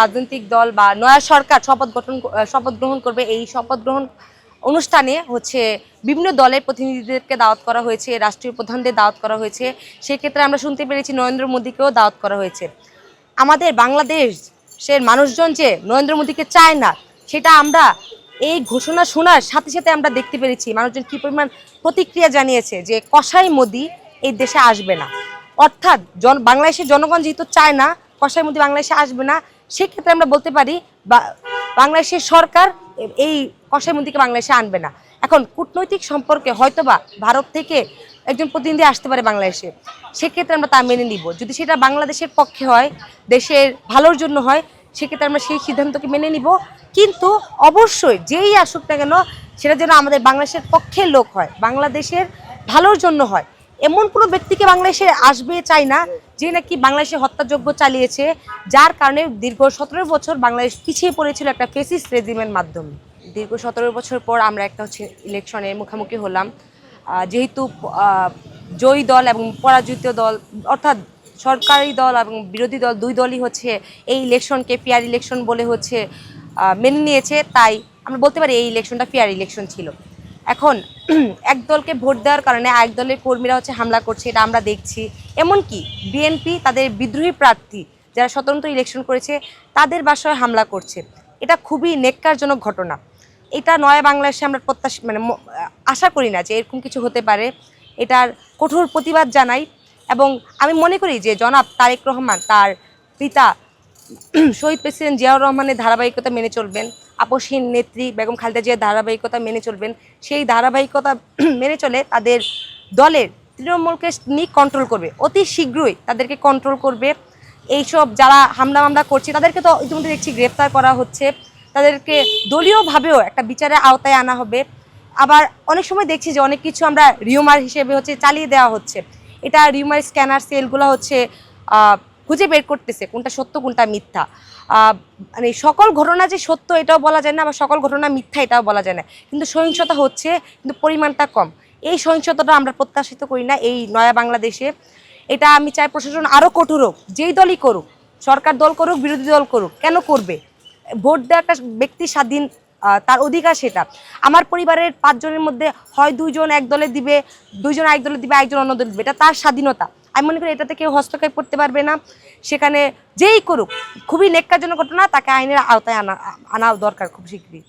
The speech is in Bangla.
রাজনৈতিক দল বা নয়া সরকার শপথ গ্রহণ করবে। এই শপথ গ্রহণ অনুষ্ঠানে বিভিন্ন দলের প্রতিনিধিদেরকে দাওয়াত করা হয়েছে, রাষ্ট্রীয় প্রধানদের দাওয়াত করা হয়েছে। সেক্ষেত্রে আমরা শুনতে পেরেছি নরেন্দ্র মোদীকেও দাওয়াত করা হয়েছে। আমাদের বাংলাদেশের মানুষজন যে নরেন্দ্র মোদীকে চায় না, সেটা আমরা এই ঘোষণা শোনার সাথে সাথে আমরা দেখতে পেরেছি মানুষজন কী পরিমাণ প্রতিক্রিয়া জানিয়েছে যে কসাই মোদী এই দেশে আসবে না। অর্থাৎ বাংলাদেশের জনগণ যেহেতু চায় না কসাই মোদী বাংলাদেশে আসবে না, সেক্ষেত্রে আমরা বলতে পারি বাংলাদেশের সরকার এই কসাই মোদীকে বাংলাদেশে আনবে না। এখন কূটনৈতিক সম্পর্কে হয়তোবা ভারত থেকে একজন প্রতিনিধি আসতে পারে বাংলাদেশে, সেক্ষেত্রে আমরা তা মেনে নিব। যদি সেটা বাংলাদেশের পক্ষে হয়, দেশের ভালোর জন্য হয়, সেক্ষেত্রে আমরা সেই সিদ্ধান্তকে মেনে নিব। কিন্তু অবশ্যই যেই আসুক না কেন, সেটা যেন আমাদের বাংলাদেশের পক্ষের লোক হয়, বাংলাদেশের ভালোর জন্য হয়। এমন কোনো ব্যক্তিকে বাংলাদেশে আসবে চাই না যে নাকি বাংলাদেশে হত্যাযজ্ঞ চালিয়েছে, যার কারণে দীর্ঘ 17 বছর বাংলাদেশ পিছিয়ে পড়েছিল একটা ফেসিস্ট রেজিমের মাধ্যমে। দীর্ঘ 17 বছর পর আমরা একটা ইলেকশনের মুখোমুখি হলাম। যেহেতু জয়ী দল এবং পরাজিত দল, অর্থাৎ সরকারি দল এবং বিরোধী দল, দুই দলই এই ইলেকশনকে ফেয়ার ইলেকশন বলে মেনে নিয়েছে। তাই আমরা বলতে পারি এই ইলেকশনটা ফেয়ার ইলেকশন ছিল। এখন এক দলকে ভোট দেওয়ার কারণে আরেক দলের কর্মীরা হামলা করছে, এটা আমরা দেখছি। এমনকি বিএনপি তাদের বিদ্রোহী প্রার্থী যারা স্বতন্ত্র ইলেকশন করেছে তাদের বাসায় হামলা করছে। এটা খুবই নেক্কারজনক ঘটনা। এটা নয়া বাংলাদেশে আমরা আশা করি না যে এরকম কিছু হতে পারে। এটার কঠোর প্রতিবাদ জানাই এবং আমি মনে করি যে জনাব তারেক রহমান তার পিতা শহীদ প্রেসিডেন্ট জিয়াউর রহমানের ধারাবাহিকতা মেনে চলবেন, আপসহীন নেত্রী বেগম খালেদা জিয়ার ধারাবাহিকতা মেনে চলবেন। সেই ধারাবাহিকতা মেনে চলে তাদের দলের তৃণমূলকে নিয়ে কন্ট্রোল করবে, অতি শীঘ্রই তাদেরকে কন্ট্রোল করবে। এইসব যারা হামলা করছে তাদেরকে তো ইতিমধ্যে দেখছি গ্রেফতার করা হচ্ছে, তাদেরকে দলীয়ভাবেও একটা বিচারের আওতায় আনা হবে। আবার অনেক সময় দেখছি যে অনেক কিছু আমরা রিউমার হিসেবে চালিয়ে দেওয়া হচ্ছে। এটা রিউমার স্ক্যানার সেলগুলো খুঁজে বের করতেছে কোনটা সত্য কোনটা মিথ্যা। মানে সকল ঘটনা যে সত্য এটাও বলা যায় না, বা সকল ঘটনা মিথ্যা এটাও বলা যায় না। কিন্তু সহিংসতা হচ্ছে, কিন্তু পরিমাণটা কম। এই সহিংসতাটা আমরা প্রত্যাশিত করি না এই নয়া বাংলাদেশে। এটা আমি চাই প্রশাসন আরও কঠোর হোক, যেই দলই করুক, সরকার দল করুক বিরোধী দল করুক, কেন করবে? ভোট দেওয়া একটা ব্যক্তি স্বাধীন, তার অধিকার সেটা। আমার পরিবারের 5 জনের মধ্যে হয় 2 জন এক দলে দিবে, 2 জন এক দলে দিবে, একজন অন্য দলে দিবে, এটা তার স্বাধীনতা। আমি মনে করি এটাতে কেউ হস্তক্ষেপ করতে পারবে না। সেখানে যেই করুক, খুবই নেক্কারজনক ঘটনা, তাকে আইনের আওতায় আনা দরকার খুব শীঘ্রই।